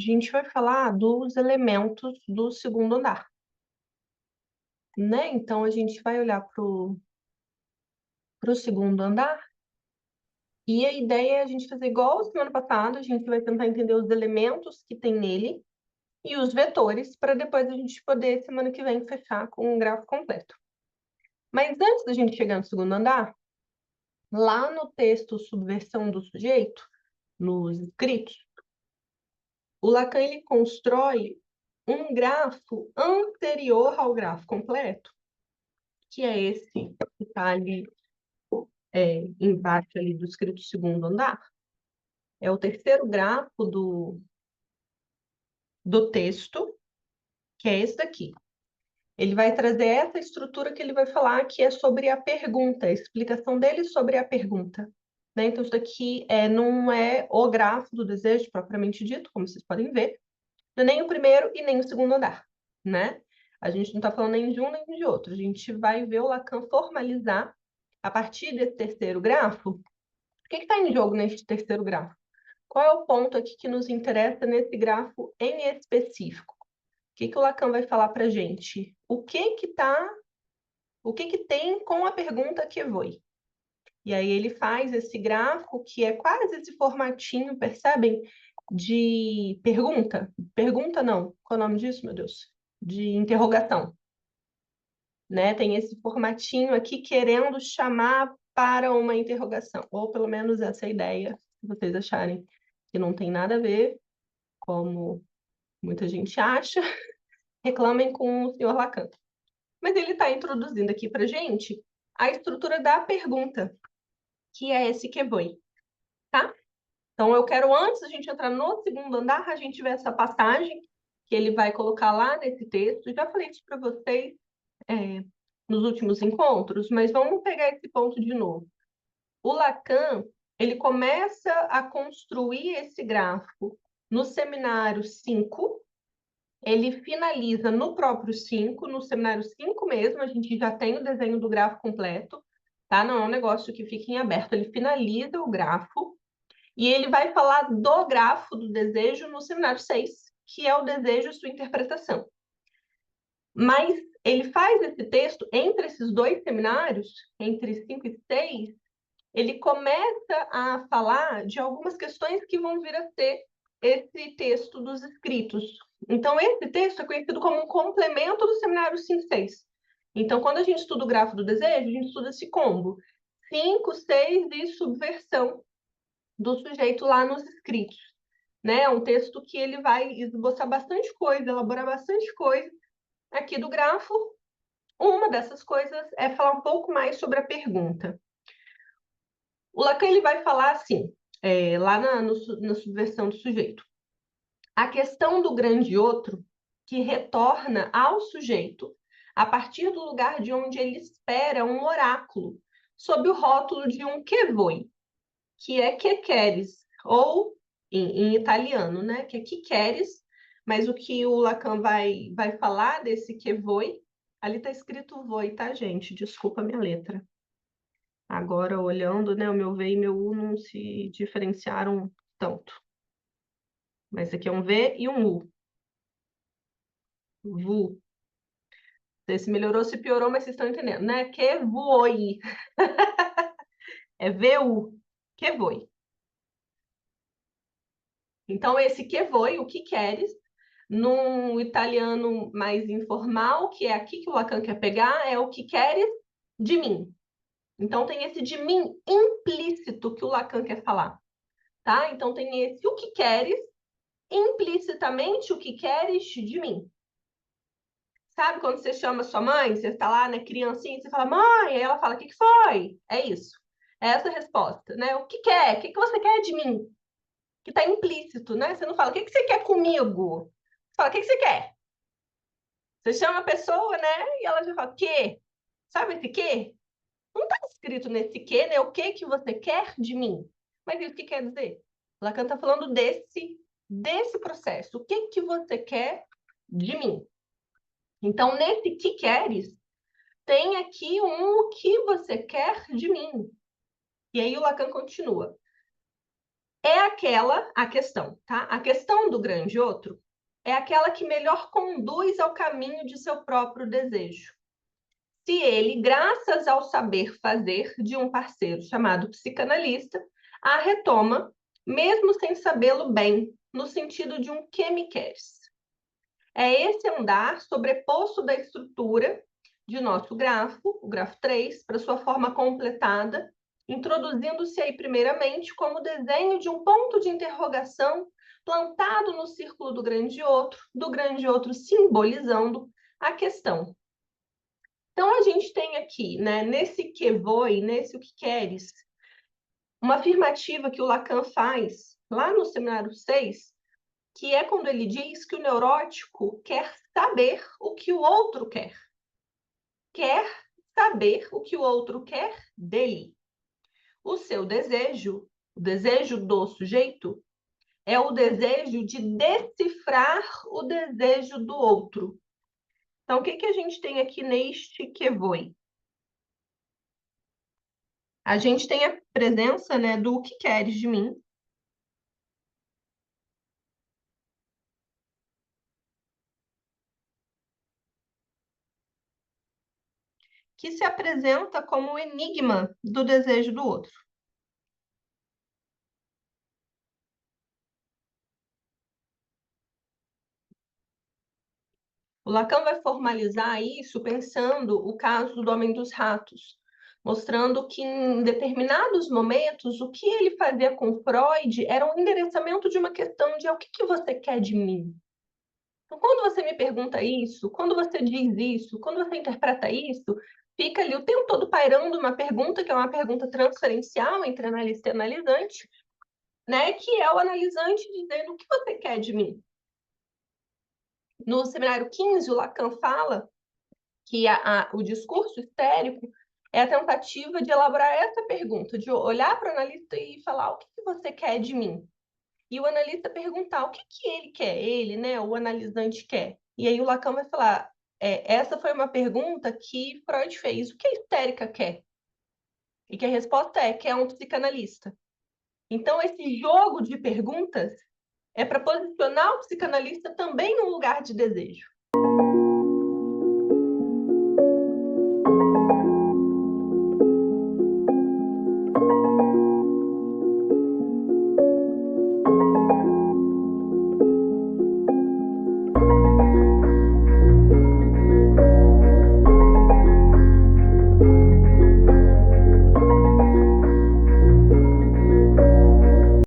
gente vai falar dos elementos do segundo andar, né? Então, a gente vai olhar para o segundo andar e a ideia é a gente fazer igual a semana passada, a gente vai tentar entender os elementos que tem nele e os vetores, para depois a gente poder, semana que vem, fechar com um gráfico completo. Mas antes da gente chegar no segundo andar, lá no texto Subversão do Sujeito, nos escritos, o Lacan ele constrói um grafo anterior ao grafo completo, que é esse que está ali embaixo ali do escrito segundo andar. É o terceiro grafo do texto, que é esse daqui. Ele vai trazer essa estrutura que ele vai falar, que é sobre a pergunta, a explicação dele sobre a pergunta. Né? Então, isso daqui não é o grafo do desejo propriamente dito, como vocês podem ver, não é nem o primeiro e nem o segundo andar, né? A gente não está falando nem de um nem de outro. A gente vai ver o Lacan formalizar, a partir desse terceiro grafo, o que está em jogo neste terceiro grafo? Qual é o ponto aqui que nos interessa nesse grafo em específico? O que o Lacan vai falar para a gente? O que tem com a pergunta que foi? E aí ele faz esse gráfico que é quase esse formatinho, percebem? De pergunta. Pergunta não. Qual é o nome disso, meu Deus? De interrogação. Né? Tem esse formatinho aqui querendo chamar para uma interrogação. Ou pelo menos essa ideia, se vocês acharem que não tem nada a ver, como muita gente acha, reclamem com o senhor Lacan. Mas ele está introduzindo aqui para a gente a estrutura da pergunta, que é esse que foi, tá? Então, eu quero, antes da gente entrar no segundo andar, a gente ver essa passagem que ele vai colocar lá nesse texto. Já falei isso para vocês nos últimos encontros, mas vamos pegar esse ponto de novo. O Lacan, ele começa a construir esse gráfico no seminário 5, ele finaliza no próprio 5, no seminário 5 mesmo, a gente já tem o desenho do grafo completo, tá? Não é um negócio que fica em aberto, ele finaliza o grafo e ele vai falar do grafo do desejo no seminário 6, que é o desejo e sua interpretação. Mas ele faz esse texto entre esses dois seminários, entre 5 e 6, ele começa a falar de algumas questões que vão vir a ser esse texto dos escritos. Então, esse texto é conhecido como um complemento do seminário 5 e 6. Então, quando a gente estuda o grafo do desejo, a gente estuda esse combo. 5, 6 e subversão do sujeito lá nos escritos. Né? É um texto que ele vai esboçar bastante coisa, elaborar bastante coisa aqui do grafo. Uma dessas coisas é falar um pouco mais sobre a pergunta. O Lacan ele vai falar assim, lá na subversão do sujeito. A questão do grande outro que retorna ao sujeito a partir do lugar de onde ele espera um oráculo, sob o rótulo de um que voi, que é que queres, ou em italiano, né? Que é que queres, mas o que o Lacan vai falar desse que voi, ali está escrito voi, tá, gente? Desculpa a minha letra. Agora, olhando, né, o meu V e meu U não se diferenciaram tanto. Mas aqui é um V e um U. Vu. Não sei se melhorou, se piorou, mas vocês estão entendendo, né? Que voi. É VU. Que voi. Então, esse que voi, o que queres, num italiano mais informal, que é aqui que o Lacan quer pegar, é o que queres de mim. Então, tem esse de mim implícito que o Lacan quer falar. Tá? Então, tem esse o que queres, implicitamente o que queres de mim. Sabe quando você chama sua mãe, você está lá, né, criancinha, você fala, mãe, aí ela fala, o que foi? É isso. É essa a resposta, né? O que quer? O que você quer de mim? Que está implícito, né? Você não fala, o que você quer comigo? Você fala, o que você quer? Você chama a pessoa, né? E ela já fala, quê? Sabe esse quê? Não está escrito nesse quê, né? O que você quer de mim? Mas isso que quer dizer? Lacan está falando desse processo. O que você quer de mim? Então, nesse que queres, tem aqui o que você quer de mim. E aí o Lacan continua. é a questão, tá? A questão do grande outro é aquela que melhor conduz ao caminho de seu próprio desejo. Se ele, graças ao saber fazer de um parceiro chamado psicanalista, a retoma, mesmo sem sabê-lo bem, no sentido de um que me queres. É esse andar sobreposto da estrutura de nosso grafo, o grafo 3, para sua forma completada, introduzindo-se aí primeiramente como desenho de um ponto de interrogação plantado no círculo do grande outro simbolizando a questão. Então, a gente tem aqui, né, nesse que voi, nesse o que queres, uma afirmativa que o Lacan faz lá no seminário 6, que é quando ele diz que o neurótico quer saber o que o outro quer. Quer saber o que o outro quer dele. O seu desejo, o desejo do sujeito, é o desejo de decifrar o desejo do outro. Então, o que a gente tem aqui neste que voi? A gente tem a presença, né, do que queres de mim, que se apresenta como o enigma do desejo do outro. O Lacan vai formalizar isso pensando o caso do Homem dos Ratos, mostrando que em determinados momentos o que ele fazia com Freud era um endereçamento de uma questão de o que você quer de mim? Então, quando você me pergunta isso, quando você diz isso, quando você interpreta isso, fica ali o tempo todo pairando uma pergunta que é uma pergunta transferencial entre analista e analisante, né? Que é o analisante dizendo o que você quer de mim. No seminário 15, o Lacan fala que o discurso histérico é a tentativa de elaborar essa pergunta, de olhar para o analista e falar o que você quer de mim? E o analista perguntar o que ele quer, ele, né, o analisante quer. E aí o Lacan vai falar, essa foi uma pergunta que Freud fez, o que a histérica quer? E que a resposta é, quer um psicanalista. Então, esse jogo de perguntas é para posicionar o psicanalista também num lugar de desejo.